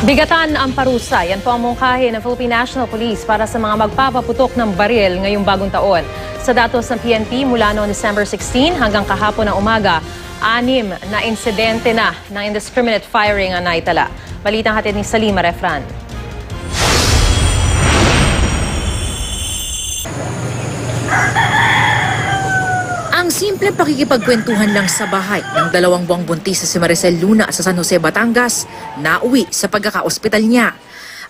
Bigatan ang parusa. Yan po ang mungkahi ng Philippine National Police para sa mga magpapaputok ng baril ngayong bagong taon. Sa datos ng PNP mula noong December 16 hanggang kahapon ng umaga, 6 na insidente na ng indiscriminate firing ang naitala. Balitang hatid ni Salima Refran. Ang simpleng pakikipagkwentuhan lang sa bahay ng 2 buwang buntis na si Maricel Luna sa San Jose, Batangas, nauwi sa pagkaka-ospital niya.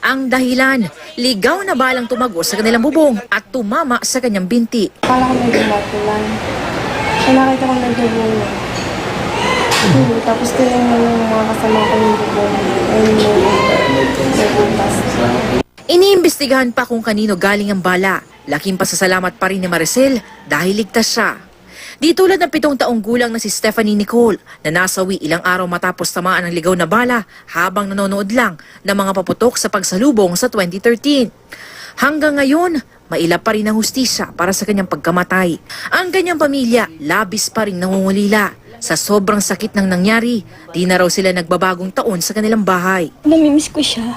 Ang dahilan, ligaw na balang tumago sa kanilang bubong at tumama sa kanyang binti. Akala ko may dumatulan. Nakita ko nagdubong niya. Tapos tinignan yung mga kasama ko yung bubong niya. May butas. Iniimbestigahan pa kung kanino galing ang bala. Laking pasasalamat pa rin ni Maricel dahil ligtas siya. Di tulad ng 7 taong gulang na si Stephanie Nicole na nasawi ilang araw matapos tamaan ng ligaw na bala habang nanonood lang ng mga paputok sa pagsalubong sa 2013. Hanggang ngayon, maila pa rin ang hustisya para sa kanyang pagkamatay. Ang kanyang pamilya, labis pa rin nangungulila. Sa sobrang sakit ng nangyari, di na raw sila nagbabagong taon sa kanilang bahay. Namimiss ko siya.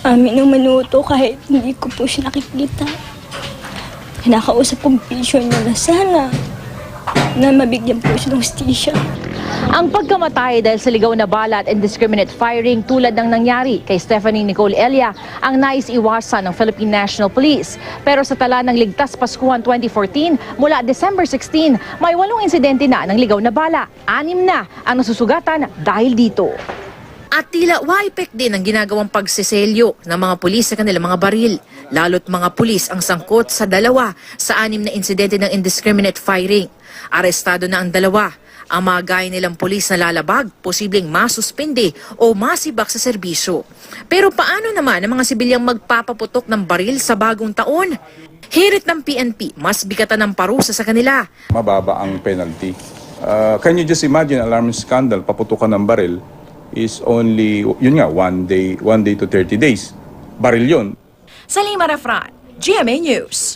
Amin ng minuto kahit hindi ko po siya nakikita. Kinakausap kong vision niya na sana na mabigyan po siya ng hustisya. Ang pagkamatay dahil sa ligaw na bala at indiscriminate firing tulad ng nangyari kay Stephanie Nicole Elia ang nais iwasan ng Philippine National Police. Pero sa tala ng Ligtas Paskuhan 2014, mula December 16, may 8 insidente na ng ligaw na bala. 6 na ang nasusugatan dahil dito. At tila waipek din ang ginagawang pagseselyo ng mga pulis sa kanilang mga baril. Lalo't mga pulis ang sangkot sa 2 sa 6 na insidente ng indiscriminate firing. Arestado na ang 2. Ang mga gaya nilang pulis na lalabag, posibleng masuspende o masibak sa serbisyo. Pero paano naman ang mga sibilyang magpapaputok ng baril sa bagong taon? Hirit ng PNP, mas bigatan ng parusa sa kanila. Mababa ang penalty. Can you just imagine alarming scandal, paputukan ng baril is only, yun nga, 1 day to 30 days. Baril yun. Salima Refran, GMA News.